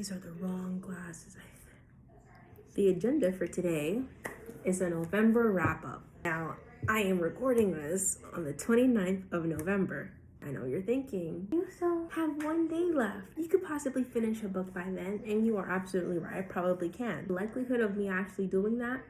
these are the wrong glasses. The agenda for today is a November wrap-up. Now, I am recording this on the 29th of November. I know you're thinking, you still have 1 day left. You could possibly finish a book by then, and you are absolutely right, I probably can. The likelihood of me actually doing that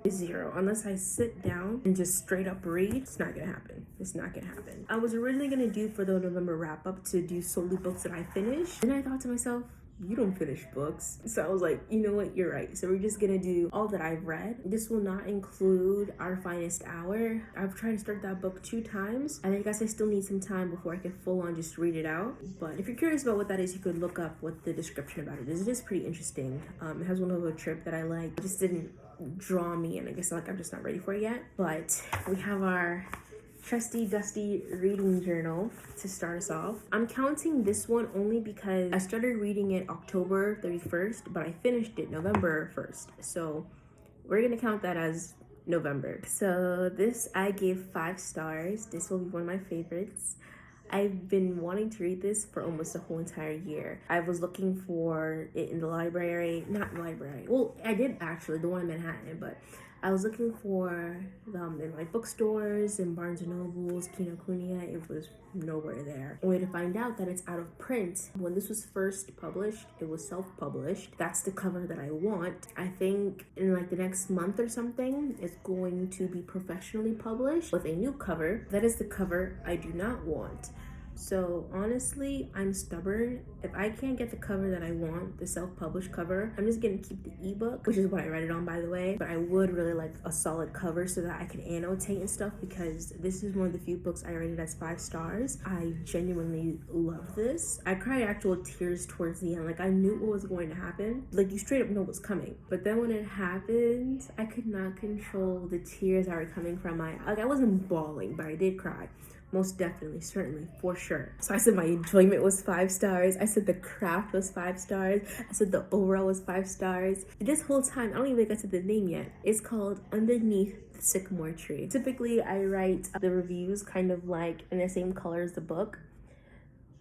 is zero. Unless I sit down and just straight up read, it's not gonna happen. It's not gonna happen. I was originally gonna do for the November wrap-up to do solely books that I finished, and I thought to myself, you don't finish books. So I was like, you know what, you're right. So we're just gonna do all that I've read. This will not include Our Finest Hour. I've tried to start that book 2 times. I guess I still need some time before I can full on just read it out. But if you're curious about what that is, you could look up what the description about it is. It is pretty interesting. It has one of a trip that I like. It just didn't draw me, and I guess I'm just not ready for it yet. But we have our trusty dusty reading journal to start us off. I'm counting this one only because I started reading it October 31st, but I finished it November 1st. So we're gonna count that as November. So this I gave 5 stars. This will be one of my favorites. I've been wanting to read this for almost a whole entire year. I was looking for it in the library, not library. Well, I did actually, the one in Manhattan, but I was looking for them in like bookstores and Barnes and Nobles, Kinokuniya. It was nowhere there. Only to find out that it's out of print. When this was first published, it was self-published. That's the cover that I want. I think in like the next month or something, it's going to be professionally published with a new cover. That is the cover I do not want. So honestly, I'm stubborn. If I can't get the cover that I want, the self-published cover, I'm just gonna keep the ebook, which is what I read it on, by the way. But I would really like a solid cover so that I can annotate and stuff, because this is one of the few books I rated as 5 stars. I genuinely love this. I cried actual tears towards the end. Like, I knew what was going to happen. Like, you straight up know what's coming. But then when it happened, I could not control the tears that were coming from my, like, I wasn't bawling, but I did cry. Most definitely, certainly, for sure. So I said my enjoyment was 5 stars. I said the craft was 5 stars. I said the overall was 5 stars. This whole time, I don't even think I said the name yet. It's called Underneath the Sycamore Tree. Typically, I write the reviews kind of like in the same color as the book.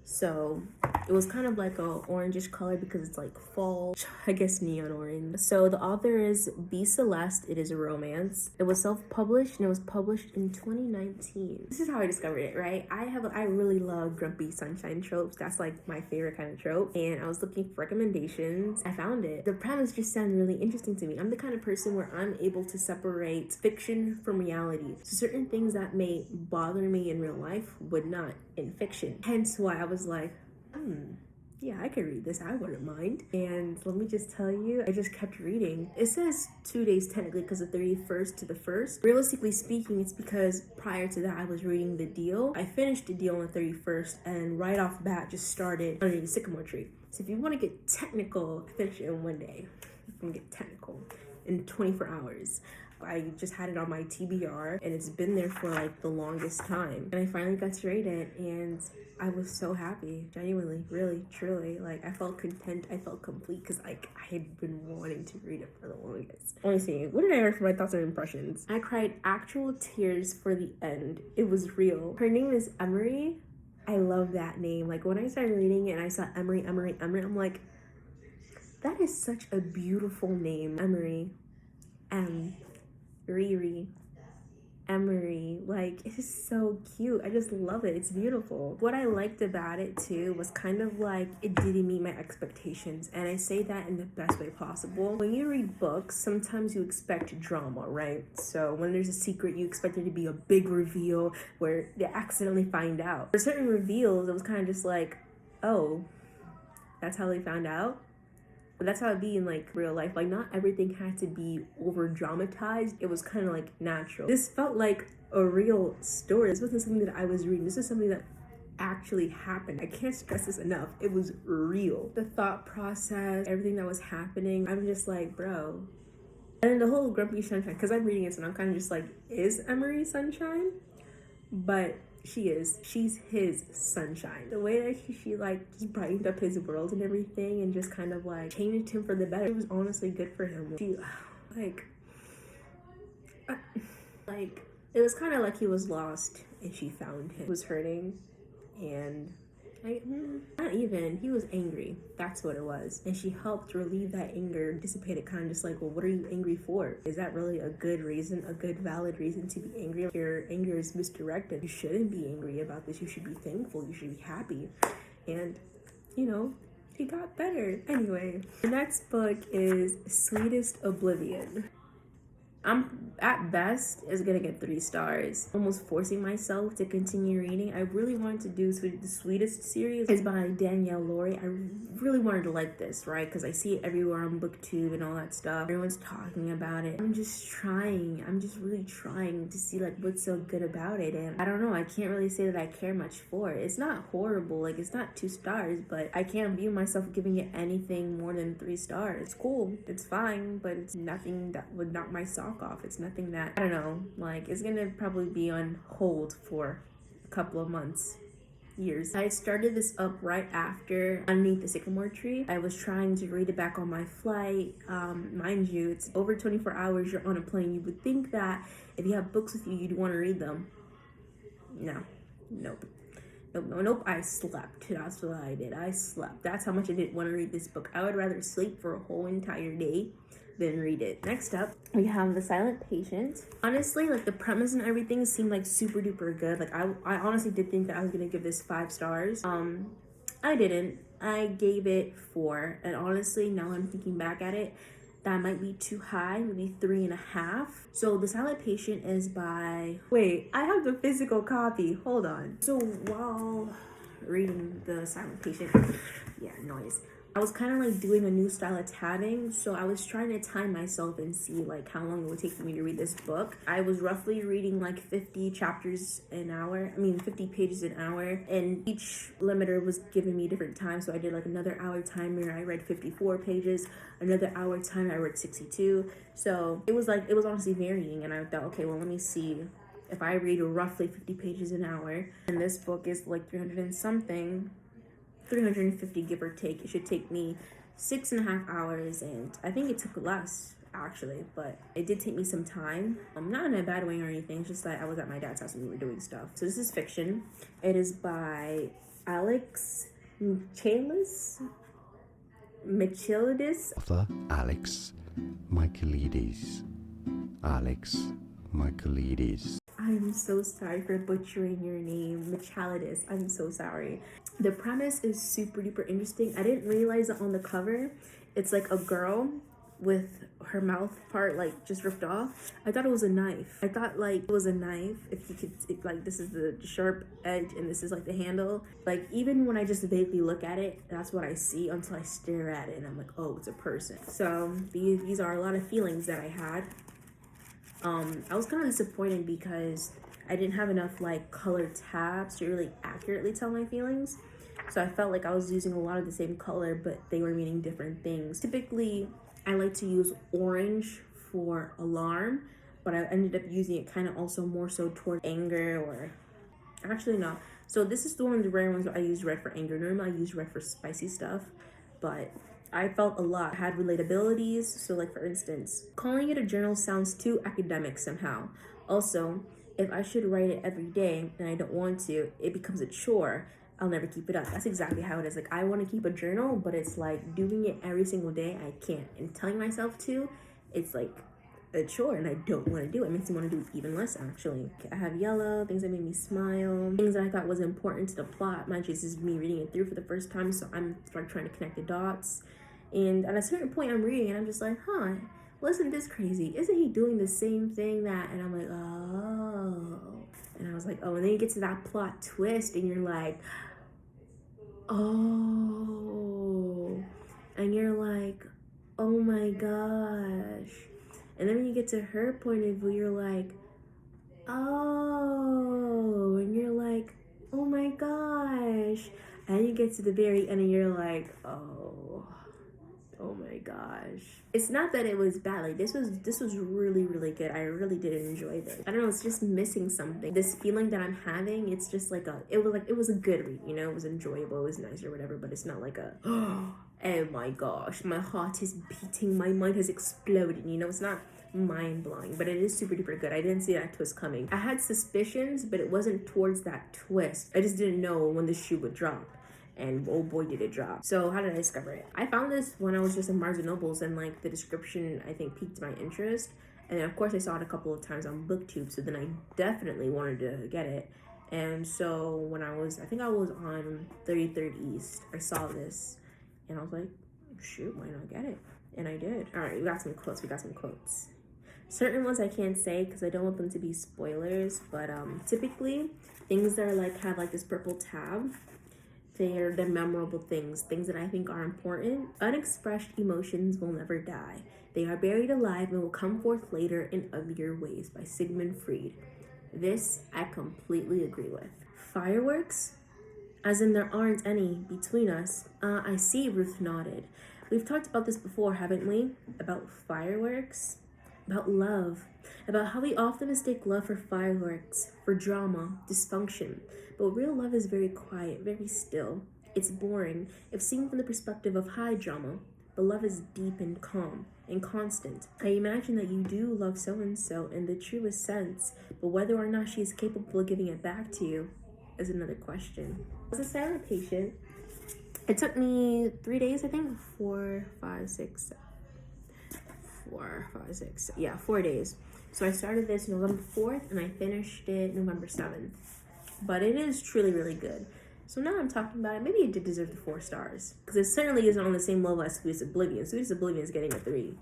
So it was kind of like a orangish color because it's like fall, I guess neon orange. So the author is B. Celeste. It is a romance. It was self-published and it was published in 2019. This is how I discovered it, right? I really love grumpy sunshine tropes. That's like my favorite kind of trope. And I was looking for recommendations. I found it. The premise just sounded really interesting to me. I'm the kind of person where I'm able to separate fiction from reality. So certain things that may bother me in real life would not in fiction. Hence why I was like, yeah, I could read this. I wouldn't mind. And let me just tell you, I just kept reading. It says 2 days technically because the 31st to the 1st. Realistically speaking, it's because prior to that, I was reading The Deal. I finished The Deal on the 31st and right off the bat just started Underneath the Sycamore Tree. So if you want to get technical, I finished it in 1 day. If you want to get technical, in 24 hours. I just had it on my TBR and it's been there for like the longest time. And I finally got to read it and I was so happy, genuinely, really, truly. Like, I felt content, I felt complete because like I had been wanting to read it for the longest. Let me see, what did I write for my thoughts and impressions? I cried actual tears for the end. It was real. Her name is Emery. I love that name. Like, when I started reading it and I saw Emery, I'm like, that is such a beautiful name. Emery. Riri, Emery, like, it's so cute. I just love it. It's beautiful. What I liked about it too was kind of like it didn't meet my expectations, and I say that in the best way possible. When you read books, sometimes you expect drama, right? So when there's a secret, you expect there to be a big reveal where they accidentally find out. For certain reveals, it was kind of just like, oh, that's how they found out. But that's how it'd be in like real life. Like, not everything had to be over dramatized. It was kind of like natural. This felt like a real story. This wasn't something that I was reading. This is something that actually happened. I can't stress this enough. It was real. The thought process, everything that was happening, I'm just like, bro. And then the whole grumpy sunshine, because I'm reading it and I'm kind of just like, is Emery sunshine? But she's his sunshine. The way that she like just brightened up his world and everything and just kind of like changed him for the better. It was honestly good for him. She it was kind of like he was lost and she found him. He was hurting and Not even. He was angry. That's what it was. And she helped relieve that anger, dissipate it, kind of just like, well, what are you angry for? Is that really a good reason, a good valid reason to be angry? Your anger is misdirected. You shouldn't be angry about this. You should be thankful. You should be happy. And, you know, he got better. Anyway, the next book is Sweetest Oblivion. I'm at best is gonna get 3 stars. Almost forcing myself to continue reading. I really wanted to do the Sweetest series. Is by Danielle Laurie. I really wanted to like this, right? Because I see it everywhere on BookTube and all that stuff. Everyone's talking about it. I'm just trying. I'm just really trying to see like what's so good about it. And I don't know. I can't really say that I care much for it. It's not horrible. Like it's not 2 stars, but I can't view myself giving it anything more than 3 stars. It's cool. It's fine, but it's nothing that would knock my socks off. It's nothing that, I don't know, like it's gonna probably be on hold for a couple of months, years. I started this up right after Underneath the Sycamore Tree. I was trying to read it back on my flight. Mind you, it's over 24 hours you're on a plane. You would think that if you have books with you, you'd want to read them. Nope. I slept. That's what I did. I slept. That's how much I didn't want to read this book. I would rather sleep for a whole entire day than read it. Next up, we have The Silent Patient. Honestly, like the premise and everything seemed like super duper good. Like I honestly did think that I was gonna give this 5 stars. I didn't. I gave it 4. And honestly, now I'm thinking back at it, that might be too high, maybe 3.5. So The Silent Patient is by, wait, I have the physical copy. Hold on. So while reading The Silent Patient, yeah, noise. I was kind of like doing a new style of tabbing, so I was trying to time myself and see like how long it would take for me to read this book. I was roughly reading like 50 chapters an hour, 50 pages an hour, and each limiter was giving me different times. So I did like another hour timer, I read 54 pages, another hour timer, I read 62. So it was honestly varying, and I thought, okay, well, let me see if I read roughly 50 pages an hour, and this book is like 300 and something, 350 give or take. It should take me 6.5 hours, and I think it took less actually, but it did take me some time. Not in a bad way or anything, it's just that I was at my dad's house and we were doing stuff. So this is fiction. It is by Alex Michaelides. Author Alex Michaelides. I'm so sorry for butchering your name, Michaelides. I'm so sorry. The premise is super duper interesting. I didn't realize that on the cover, it's like a girl with her mouth part like just ripped off. I thought it was a knife. I thought like it was a knife. If you could, like this is the sharp edge and this is like the handle. Like even when I just vaguely look at it, that's what I see until I stare at it and I'm like, oh, it's a person. So these are a lot of feelings that I had. I was kind of disappointed because I didn't have enough like color tabs to really accurately tell my feelings. So I felt like I was using a lot of the same color, but they were meaning different things. Typically, I like to use orange for alarm, but I ended up using it kind of also more so toward anger, or actually no. So this is one of the rare ones where I use red for anger. Normally I use red for spicy stuff, but I felt a lot. I had relatabilities. So like for instance, calling it a journal sounds too academic somehow. Also, if I should write it every day and I don't want to, it becomes a chore. I'll never keep it up. That's exactly how it is. Like I want to keep a journal, but it's like doing it every single day, I can't. And telling myself to, it's like a chore and I don't want to do it. It makes me want to do even less actually. I have yellow, things that made me smile, things that I thought was important to the plot. Mind you, this is me reading it through for the first time, so I'm like trying to connect the dots. And at a certain point I'm reading and I'm just like, huh, wasn't this crazy? Isn't he doing the same thing that? And I'm like, oh. And I was like, oh, and then you get to that plot twist and you're like, oh. And you're like, oh my gosh. And then when you get to her point of view, you're like, oh. And you're like, oh my gosh. And you get to the very end and you're like, oh my gosh. It's not that it was bad. Like this was really, really good. I really did enjoy this. I don't know, it's just missing something. This feeling that I'm having, it's just like it was a good read, you know, it was enjoyable, it was nice or whatever, but it's not like a oh my gosh, my heart is beating, my mind has exploded, you know, it's not mind-blowing, but it is super duper good. I didn't see that twist coming. I had suspicions, but it wasn't towards that twist. I just didn't know when the shoe would drop. and oh boy did it drop. So how did I discover it? I found this when I was just in Barnes and Nobles, and like the description I think piqued my interest, and then of course I saw it a couple of times on BookTube, so then I definitely wanted to get it. And so when I think I was on 33rd East, I saw this and I was like, shoot, why not get it? And I did. All right, we got some quotes. Certain ones I can't say because I don't want them to be spoilers, but typically things that are like have like this purple tab, they're the memorable things that I think are important. Unexpressed emotions will never die. They are buried alive and will come forth later in uglier ways, by Sigmund Freud. This I completely agree with. Fireworks? As in there aren't any between us. I see, Ruth nodded. We've talked about this before, haven't we? About fireworks? About love. About how we often mistake love for fireworks, for drama, dysfunction. But real love is very quiet, very still. It's boring, if seen from the perspective of high drama. But love is deep and calm and constant. I imagine that you do love so-and-so in the truest sense, but whether or not she is capable of giving it back to you is another question. I was a silent patient. It took me 3 days, I think. 4 days. So I started this November 4th and I finished it November 7th. But it is truly really good. So now I'm talking about it, maybe it did deserve the 4 stars. Because it certainly isn't on the same level as Sweetest Oblivion. Sweetest Oblivion is getting a 3,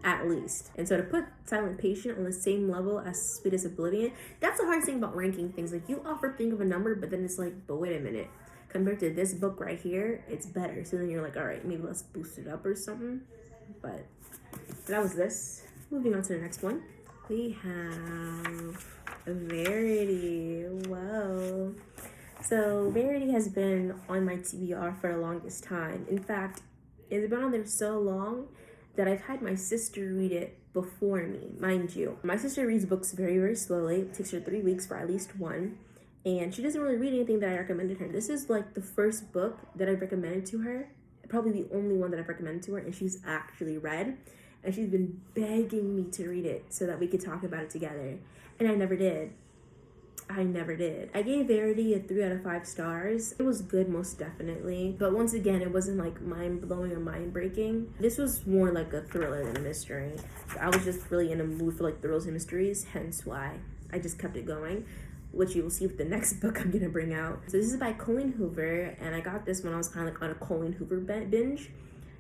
at least. And so to put Silent Patient on the same level as Sweetest Oblivion, that's the hardest thing about ranking things. Like, you offer think of a number, but then it's like, but wait a minute. Compared to this book right here, it's better. So then you're like, all right, maybe let's boost it up or something. But that was this. Moving on to the next one. We have Verity. Whoa. So Verity has been on my TBR for the longest time. In fact, it's been on there so long that I've had my sister read it before me, mind you. My sister reads books very, very slowly. It takes her 3 weeks for at least one. And she doesn't really read anything that I recommended her. This is like the first book that I've recommended to her. Probably the only one that I've recommended to her, and she's actually read. And she's been begging me to read it so that we could talk about it together. And I never did. I gave Verity a 3 out of 5 stars. It was good, most definitely. But once again, it wasn't like mind-blowing or mind-breaking. This was more like a thriller than a mystery. I was just really in a mood for like thrills and mysteries, hence why I just kept it going, which you will see with the next book I'm gonna bring out. So this is by Colleen Hoover, and I got this when I was kind of like on a Colleen Hoover binge.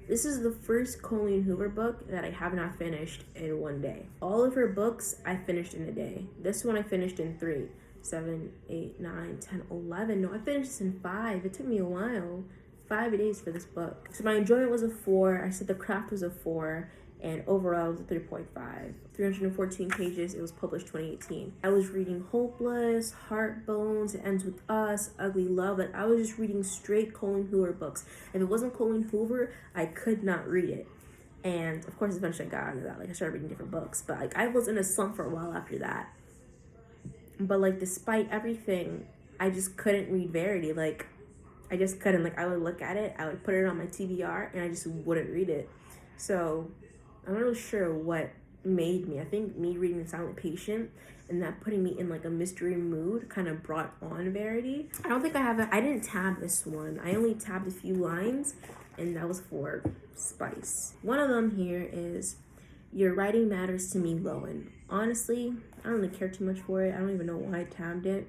This is the first Colleen Hoover book that I have not finished in one day. All of her books I finished in a day. This one I finished in 3. 7, 8, 9, 10, 11. No, I finished this in 5. It took me a while. 5 days for this book. So my enjoyment was a 4. I said the craft was a 4. And overall it was a 3.5. 314 pages. It was published 2018. I was reading Hopeless, Heartbones, It Ends With Us, Ugly Love. Like, I was just reading straight Colleen Hoover books. If it wasn't Colleen Hoover, I could not read it. And of course, eventually I got out of that. Like, I started reading different books. But like, I was in a slump for a while after that. But like, despite everything, I just couldn't read Verity. Like, I just couldn't. Like, I would look at it, I would put it on my TBR, and I just wouldn't read it. So I'm not really sure what made me. I think me reading The Silent Patient and that putting me in like a mystery mood kind of brought on Verity. I don't think I didn't tab this one. I only tabbed a few lines, and that was for spice. One of them here is, your writing matters to me, Lowen. Honestly, I don't really care too much for it. I don't even know why I tabbed it.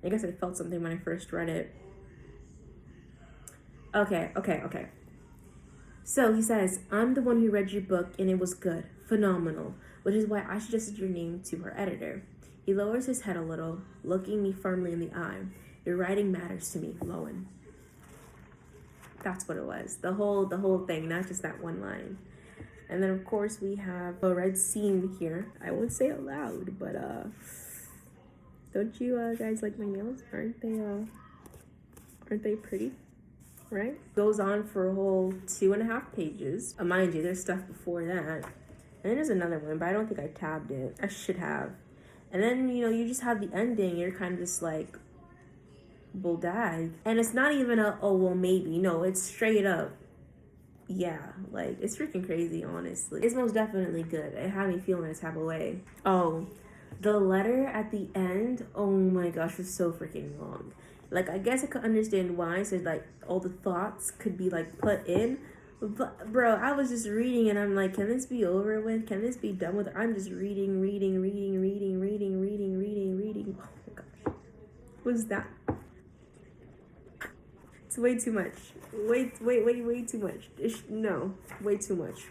I guess I felt something when I first read it. Okay. So he says, I'm the one who read your book and it was good, phenomenal, which is why I suggested your name to her editor. He lowers his head a little, looking me firmly in the eye. Your writing matters to me, Lowen. That's what it was. The whole thing, not just that one line. And then of course we have a red scene here. I won't say it loud, but don't you guys like my nails? Aren't they pretty? Right? Goes on for a whole 2.5 pages. Mind you, there's stuff before that. And then there's another one, but I don't think I tabbed it. I should have. And then, you just have the ending. You're kind of just like, well, dag. And it's not even a, oh, well, maybe. No, it's straight up. Yeah, like, it's freaking crazy, honestly. It's most definitely good. It had me feeling a type of way. Oh, the letter at the end, oh my gosh, was so freaking long. Like, I guess I could understand why, so like all the thoughts could be like put in. But bro, I was just reading and I'm like, can this be over with? Can this be done with? I'm just reading. Oh my gosh. What is that? It's way too much. Way too much. No, way too much.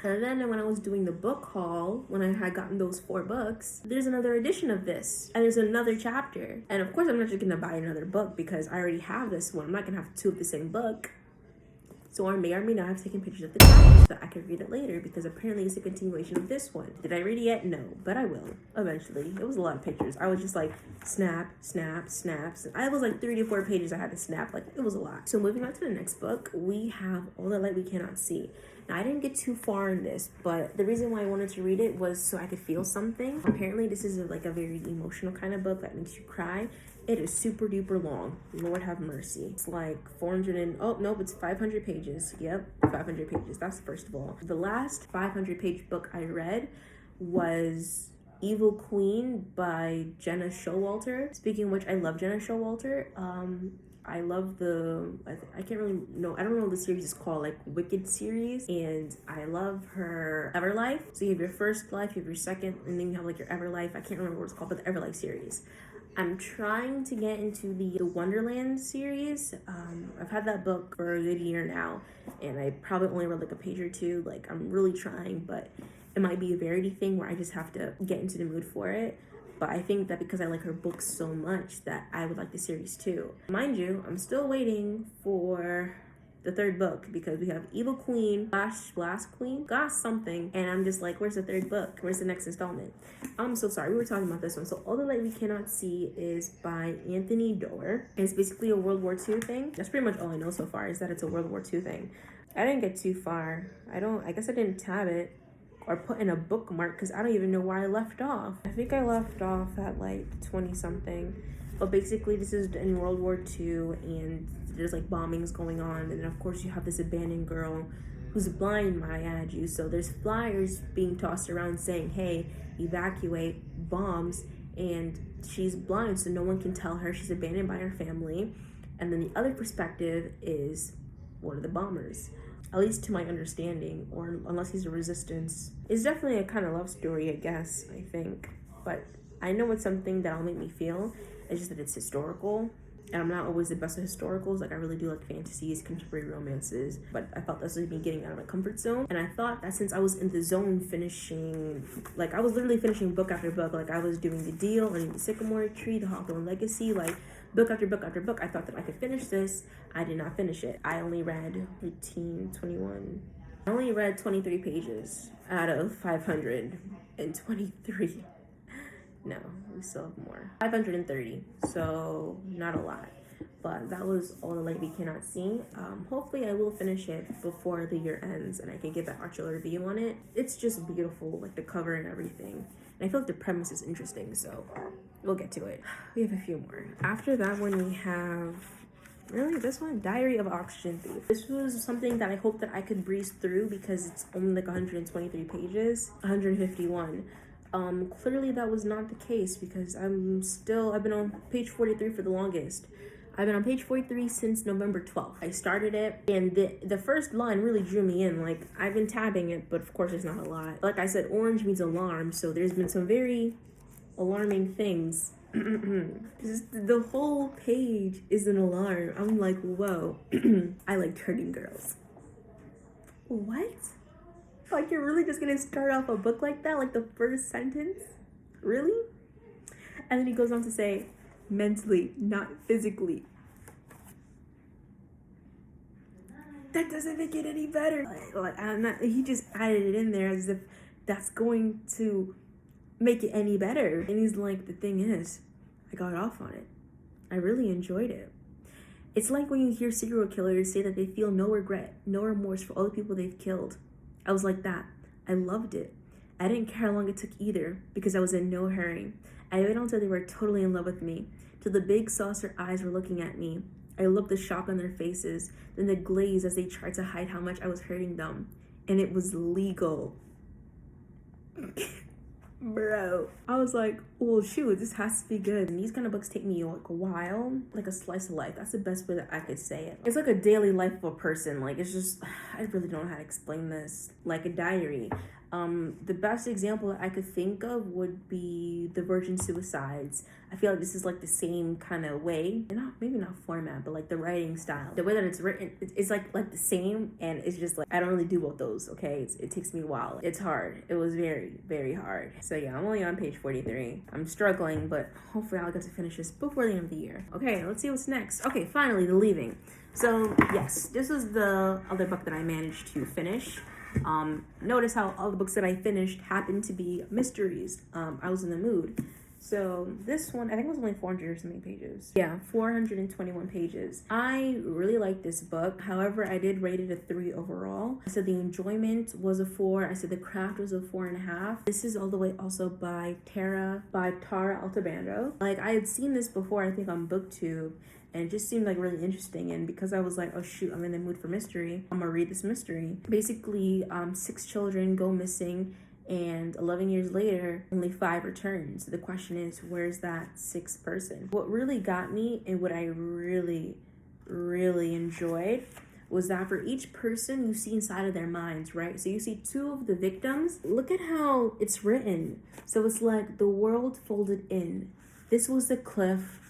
And then when I was doing the book haul, when I had gotten those 4 books, there's another edition of this, and there's another chapter. And of course, I'm not just gonna buy another book because I already have this one. I'm not gonna have 2 of the same book. So I may or may not have taken pictures of the chapter so that I could read it later, because apparently it's a continuation of this one. Did I read it yet? No, but I will eventually. It was a lot of pictures. I was just like snap. I was like 3 to 4 pages I had to snap. Like, it was a lot. So moving on to the next book, we have All the Light We Cannot See. Now, I didn't get too far in this, but the reason why I wanted to read it was so I could feel something. Apparently, this is like a very emotional kind of book that makes you cry. It is super duper long. Lord have mercy. It's like 500 pages. Yep, 500 pages. That's first of all. The last 500-page book I read was Evil Queen by Jenna Showalter. Speaking of which, I love Jenna Showalter. I love I can't really know, I don't know what the series is called, like Wicked series, and I love her Everlife. So you have your first life, you have your second, and then you have like your Everlife. I can't remember what it's called, but the Everlife series. I'm trying to get into the Wonderland series. I've had that book for a good year now, and I probably only read like a page or 2. Like, I'm really trying, but it might be a Verity thing where I just have to get into the mood for it. But I think that because I like her books so much that I would like the series too. Mind you, I'm still waiting for the 3rd book because we have Evil Queen, Glass Queen, Glass something, and I'm just like, where's the 3rd book? Where's the next installment? I'm so sorry, we were talking about this one. So All the Light We Cannot See is by Anthony Doerr. It's basically a World War II thing. That's pretty much all I know so far, is that it's a World War II thing. I didn't get too far. I guess I didn't tab it or put in a bookmark because I don't even know where I left off. I think I left off at like 20 something. But basically, this is in World War II, and there's like bombings going on, and then of course you have this abandoned girl who's blind, might I add you. So there's flyers being tossed around saying, hey, evacuate, bombs, and she's blind, so no one can tell her. She's abandoned by her family. And then the other perspective is one of the bombers, at least to my understanding, or unless he's a resistance. It's definitely a kind of love story, I guess, I think. But I know it's something that'll make me feel. It's just that it's historical, and I'm not always the best at historicals. Like, I really do like fantasies, contemporary romances, but I felt this was me getting out of my comfort zone. And I thought that since I was in the zone finishing, like, I was literally finishing book after book. Like, I was doing The Deal, Under the Sycamore Tree, The Hawthorne Legacy, like, book after book after book. I thought that I could finish this. I did not finish it. I only read 18, 21. I only read 23 pages out of 523. No, we still have more. 530, so not a lot. But that was All the Light We Cannot See. Hopefully I will finish it before the year ends and I can get that actual review on it. It's just beautiful, like the cover and everything. And I feel like the premise is interesting, so we'll get to it. We have a few more. After that one, we have, really, this one? Diary of an Oxygen Thief. This was something that I hope that I could breeze through because it's only like 123 pages, 151. Clearly that was not the case because I've been on page 43 for the longest. I've been on page 43 since November 12th. I started it, and the first line really drew me in. Like, I've been tabbing it, but of course there's not a lot. Like I said, orange means alarm, so there's been some very alarming things. The whole page is an alarm. I'm like, whoa. I like hurting girls. What? Like, you're really just gonna start off a book like that? Like, the first sentence? Really? And then he goes on to say, mentally, not physically. That doesn't make it any better. He just added it in there as if that's going to make it any better. And he's like, the thing is, I got off on it. I really enjoyed it. It's like when you hear serial killers say that they feel no regret, no remorse for all the people they've killed. I was like that. I loved it. I didn't care how long it took either because I was in no hurry. I waited until they were totally in love with me, till the big saucer eyes were looking at me. I looked the shock on their faces, then the glaze as they tried to hide how much I was hurting them. And it was legal. Bro, I was like, well, shoot, this has to be good. And these kind of books take me like a while, like a slice of life. That's the best way that I could say it. It's like a daily life of a person. Like, it's just, I really don't know how to explain this. Like a diary. The best example that I could think of would be The Virgin Suicides. I feel like this is like the same kind of way, maybe not format, but like the writing style, the way that it's written, it's like the same, and it's just like I don't really do both those. Okay, it takes me a while. It's hard. It was very, very hard. So yeah, I'm only on page 43. I'm struggling, but hopefully I'll get to finish this before the end of the year. Okay, let's see what's next. Okay, finally, The Leaving. So yes, this was the other book that I managed to finish. Notice how all the books that I finished happened to be mysteries. I was in the mood. So this one, I think it was only 400 or something pages. Yeah, 421 pages. I really like this book. However, I did rate it a 3 overall. I said the enjoyment was a 4. I said the craft was a 4.5. This is all the way also by Tara Altabando. Like, I had seen this before, I think on BookTube, and it just seemed like really interesting. And because I was like, oh shoot, I'm in the mood for mystery, I'm gonna read this mystery. Basically, 6 children go missing, and 11 years later, only 5 return. So the question is, where's that 6th person? What really got me, and what I really, really enjoyed, was that for each person you see inside of their minds, right? So you see 2 of the victims. Look at how it's written. So it's like the world folded in. This was the cliff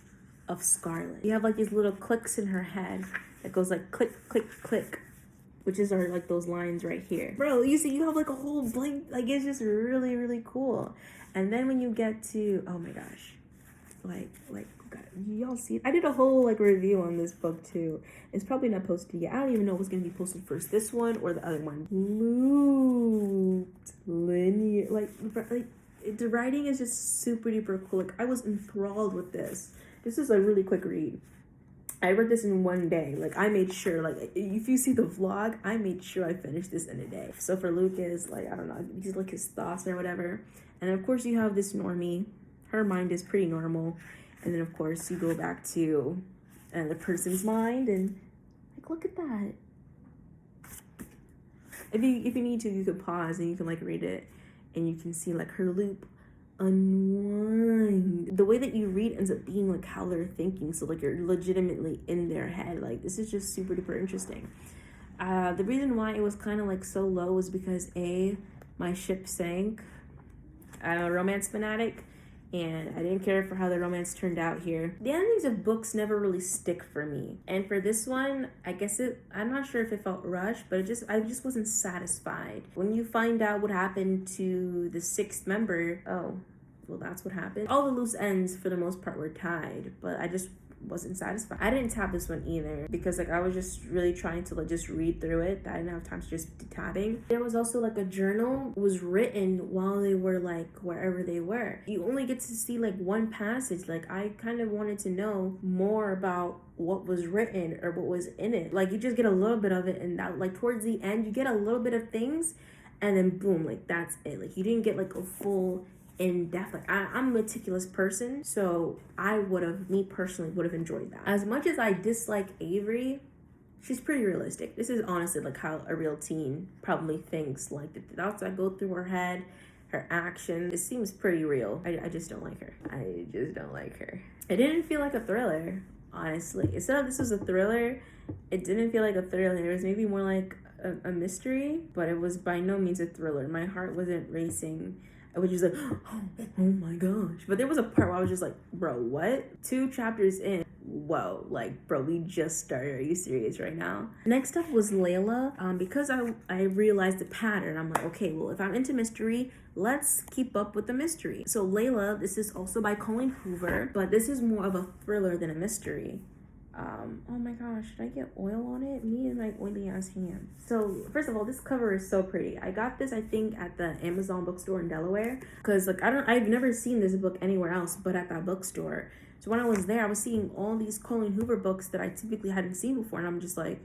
of Scarlet. You have like these little clicks in her head that goes like click, click, click, which is our like those lines right here. Bro, you see, you have like a whole blank, like it's just really, really cool. And then when you get to, oh my gosh, like God, y'all see, I did a whole like review on this book too. It's probably not posted yet. I don't even know what's gonna be posted first, this one or the other one. Looped linear, like the writing is just super duper cool. Like I was enthralled with this. This is a really quick read. I read this in one day. Like I made sure, like if you see the vlog, I made sure I finished this in a day. So for Lucas, like I don't know, he's like his thoughts or whatever. And of course you have this normie. Her mind is pretty normal. And then of course you go back to the person's mind and like look at that. If you need to, you could pause and you can like read it and you can see like her loop unwind. The way that you read ends up being like how they're thinking, so like you're legitimately in their head. Like this is just super duper interesting. The reason why it was kind of like so low was because my ship sank. I'm a romance fanatic and I didn't care for how the romance turned out here. The endings of books never really stick for me, and for this one, I guess I'm not sure if it felt rushed, but I just wasn't satisfied. When you find out what happened to the 6th member, oh, well, that's what happened. All the loose ends for the most part were tied, but I just wasn't satisfied. I didn't tab this one either because like I was just really trying to like just read through it. I didn't have time to just do tabbing. There was also like a journal was written while they were like wherever they were. You only get to see like one passage. Like I kind of wanted to know more about what was written or what was in it. Like you just get a little bit of it, and that like towards the end you get a little bit of things, and then boom, like that's it. Like you didn't get like a full in depth. Like I'm a meticulous person, so me personally would have enjoyed that. As much as I dislike Avery, she's pretty realistic. This is honestly like how a real teen probably thinks. Like the thoughts that go through her head, her actions, it seems pretty real. I just don't like her. I just don't like her. It didn't feel like a thriller, honestly. Instead of this was a thriller, it didn't feel like a thriller. It was maybe more like a mystery, but it was by no means a thriller. My heart wasn't racing. I was just like, oh my gosh. But there was a part where I was just like, bro, what? 2 chapters in, whoa, like, bro, we just started. Are you serious right now? Next up was Layla. Because I realized the pattern, I'm like, okay, well, if I'm into mystery, let's keep up with the mystery. So Layla, this is also by Colleen Hoover, but this is more of a thriller than a mystery. Oh my gosh, should I get oil on it? Me and my oily ass hand. So first of all, this cover is so pretty. I got this, I think, at the Amazon bookstore in Delaware, because like I've never seen this book anywhere else but at that bookstore. So when I was there, I was seeing all these Colleen Hoover books that I typically hadn't seen before, and I'm just like,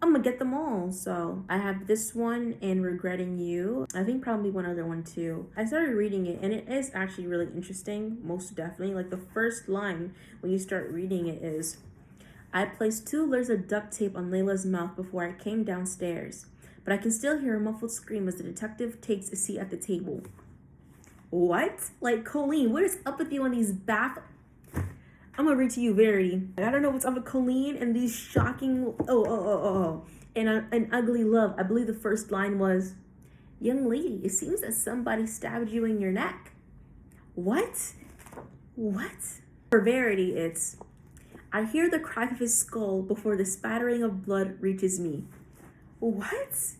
I'm gonna get them all. So I have this one and Regretting You. I think probably one other one too. I started reading it and it is actually really interesting, most definitely. Like the first line when you start reading it is, I placed 2 layers of duct tape on Layla's mouth before I came downstairs, but I can still hear a muffled scream as the detective takes a seat at the table. What? Like, Colleen, what is up with you on these I'm gonna read to you, Verity. I don't know what's up with Colleen and these shocking, and an ugly love. I believe the first line was, young lady, it seems that somebody stabbed you in your neck. What? For Verity, it's, I hear the crack of his skull before the spattering of blood reaches me. What?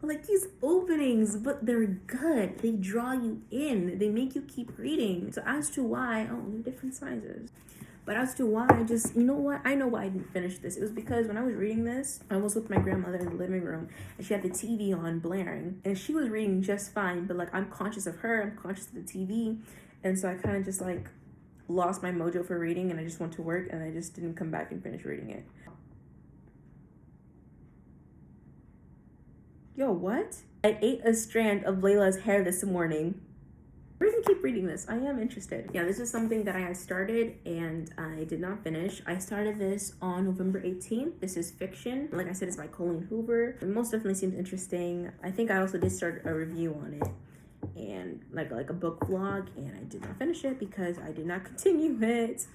Like these openings, but they're good. They draw you in. They make you keep reading. So as to why, they're different sizes. But as to why, you know what? I know why I didn't finish this. It was because when I was reading this, I was with my grandmother in the living room, and she had the TV on blaring, and she was reading just fine, but like I'm conscious of her, I'm conscious of the TV, and so I kind of just like lost my mojo for reading, and I just went to work, and I just didn't come back and finish reading it. Yo, what? I ate a strand of Layla's hair this morning. We're gonna keep reading this. I am interested. Yeah, this is something that I had started and I did not finish. I started this on November 18th. This is fiction. Like I said, it's by Colleen Hoover. It most definitely seems interesting. I think I also did start a review on it and like a book vlog, and I did not finish it because I did not continue it.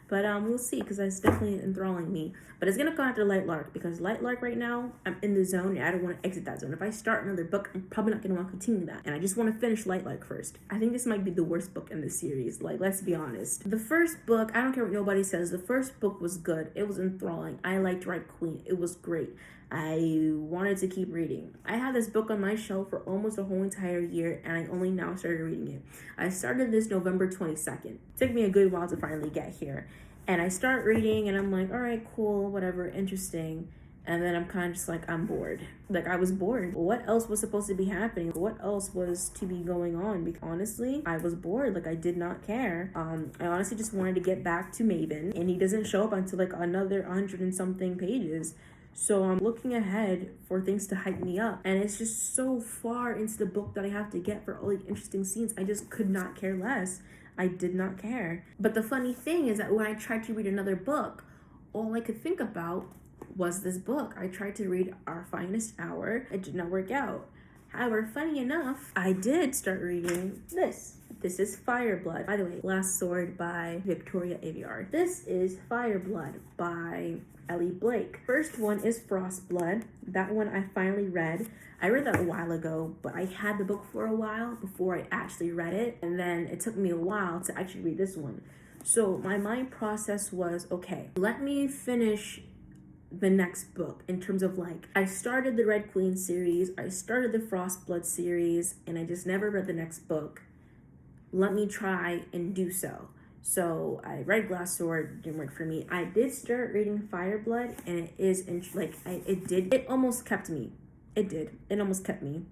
But we'll see, because that's definitely enthralling me. But it's gonna come after Light Lark, because Light Lark right now, I'm in the zone and I don't want to exit that zone. If I start another book, I'm probably not gonna want to continue that. And I just want to finish Light Lark first. I think this might be the worst book in this series. Like, let's be honest. The first book, I don't care what nobody says, the first book was good. It was enthralling. I liked Red Queen. It was great. I wanted to keep reading. I had this book on my shelf for almost a whole entire year, and I only now started reading it. I started this November 22nd. It took me a good while to finally get here. And I start reading, and I'm like, all right, cool, whatever, interesting. And then I'm kind of just like, I'm bored. Like, I was bored. What else was supposed to be happening? What else was to be going on? Because honestly, I was bored. Like, I did not care. I honestly just wanted to get back to Maven, and he doesn't show up until like another 100 and something pages. So I'm looking ahead for things to hype me up. And it's just so far into the book that I have to get for all the interesting scenes. I just could not care less. I did not care. But the funny thing is that when I tried to read another book, all I could think about was this book. I tried to read Our Finest Hour. It did not work out. However, funny enough, I did start reading this. This is Fireblood. By the way, Last Sword by Victoria Aveyard. This is Fireblood by Ellie Blake. First one is Frostblood. That one I finally read. I read that a while ago, but I had the book for a while before I actually read it. And then it took me a while to actually read this one. So my mind process was, okay, let me finish the next book in terms of like, I started the Red Queen series, I started the Frostblood series, and I just never read the next book. Let me try and do so. So I read Glass Sword, didn't work for me. I did start reading Fireblood, and it is it almost kept me. It did. It almost kept me.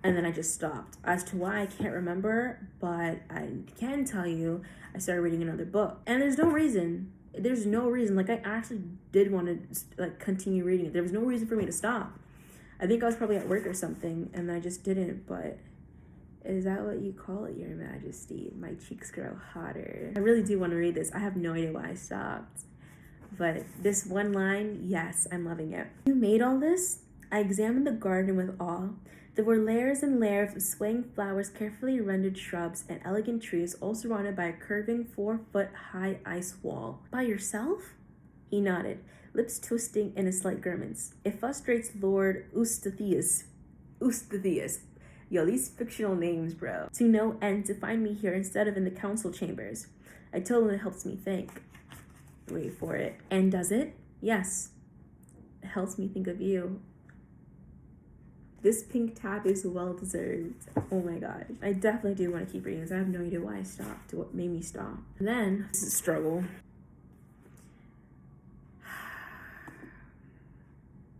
And then I just stopped. As to why, I can't remember, but I can tell you I started reading another book. And there's no reason. Like, I actually did want to like continue reading it. There was no reason for me to stop. I think I was probably at work or something, and I just didn't, but is that what you call it, Your Majesty? My cheeks grow hotter. I really do want to read this. I have no idea why I stopped. But this one line, yes, I'm loving it. You made all this? I examined the garden with awe. There were layers and layers of swaying flowers, carefully rendered shrubs, and elegant trees, all surrounded by a curving 4-foot-high ice wall. By yourself? He nodded, lips twisting in a slight grimace. It frustrates Lord Eustathius. Yo, these fictional names, bro. To no end to find me here instead of in the council chambers. I told him it helps me think. Wait for it. And does it? Yes. It helps me think of you. This pink tab is well deserved. Oh my gosh. I definitely do want to keep reading this. I have no idea why I stopped, what made me stop. And then, this is a struggle.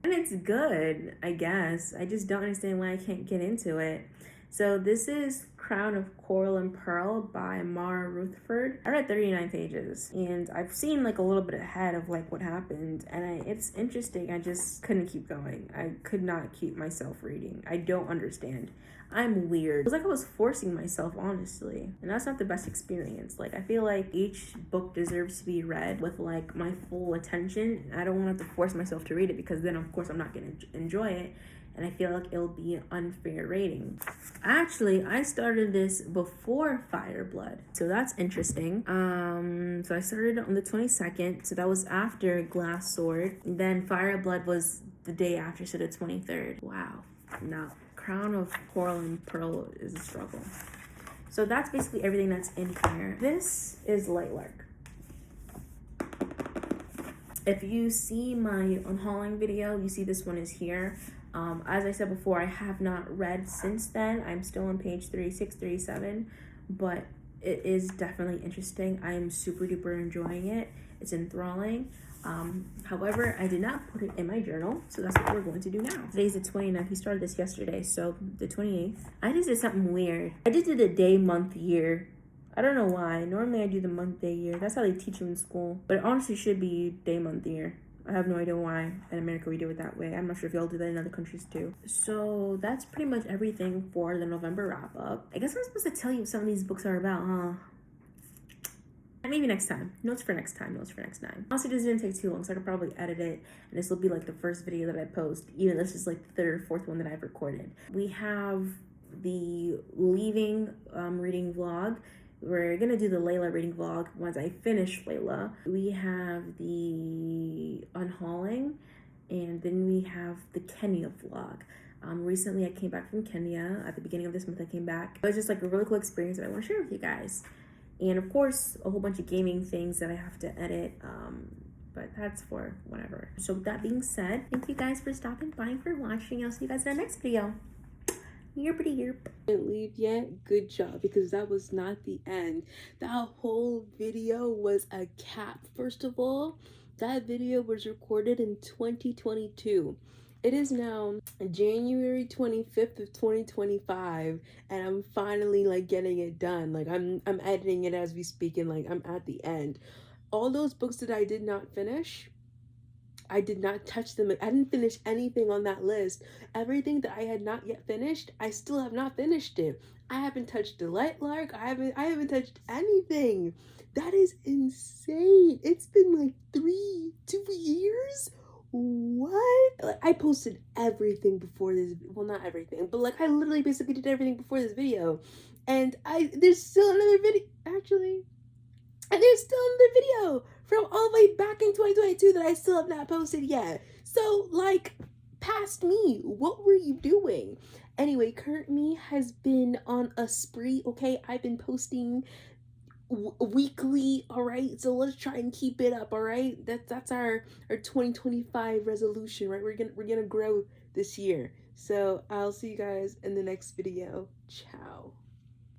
And it's good, I guess. I just don't understand why I can't get into it. So this is Crown of Coral and Pearl by Mara Rutherford. I read 39 pages, and I've seen like a little bit ahead of like what happened, and it's interesting. I just couldn't keep going. I could not keep myself reading. I don't understand. I'm weird. It was like I was forcing myself, honestly, and that's not the best experience. Like, I feel like each book deserves to be read with like my full attention. I don't want to have to force myself to read it, because then of course I'm not going to enjoy it. and I feel like it'll be an unfair rating. Actually, I started this before Fire Blood, so that's interesting. So I started on the 22nd, so that was after Glass Sword. Then Fire Blood was the day after, so the 23rd. Wow. Now, Crown of Coral and Pearl is a struggle. So that's basically everything that's in here. This is Lightlark. If you see my unhauling video, you see this one is here. As I said before, I have not read since then. I'm still on page 36, 37, but it is definitely interesting. I am super duper enjoying it. It's enthralling. However, I did not put it in my journal, so that's what we're going to do now. Today's the 29th. We started this yesterday, so the 28th. I just did something weird. I just did the day, month, year. I don't know why. Normally I do the month, day, year. That's how they teach you in school. But it honestly should be day, month, year. I have no idea why in America we do it that way. I'm not sure if y'all do that in other countries too. So that's pretty much everything for the November wrap up. I guess I'm supposed to tell you what some of these books are about, huh? Maybe next time. Notes for next time. Honestly, this didn't take too long, so I could probably edit it, and this will be like the first video that I post, even though this is like the third or fourth one that I've recorded. We have the leaving reading vlog. We're gonna do the Layla reading vlog once I finish Layla. We have the unhauling, and then we have the Kenya vlog. Recently I came back from Kenya. At the beginning of this month I came back. It was just like a really cool experience that I want to share with you guys. And of course, a whole bunch of gaming things that I have to edit, but that's for whatever. So with that being said, thank you guys for stopping by and for watching. I'll see you guys in the next video. Yerpity yerp. Didn't leave yet. Good job, because that was not the end. That whole video was a cap. First of all, that video was recorded in 2022. It is now January 25th of 2025, and I'm finally like getting it done. Like I'm editing it as we speak, and like I'm at the end. All those books that I did not finish, I did not touch them. I didn't finish anything on that list. Everything that I had not yet finished, I still have not finished it. I haven't touched the Lightlark. I haven't touched anything. That is insane. It's been like 2 years. What? Like, I posted everything before this. Well, not everything, but like I literally basically did everything before this video, and there's still another video actually. And there's still another video from all the way back in 2022 that I still have not posted yet. So, like, past me, what were you doing? Anyway, Current Me has been on a spree, okay? I've been posting weekly, all right? So let's try and keep it up, all right? That's our 2025 resolution, right? We're gonna grow this year. So I'll see you guys in the next video. Ciao.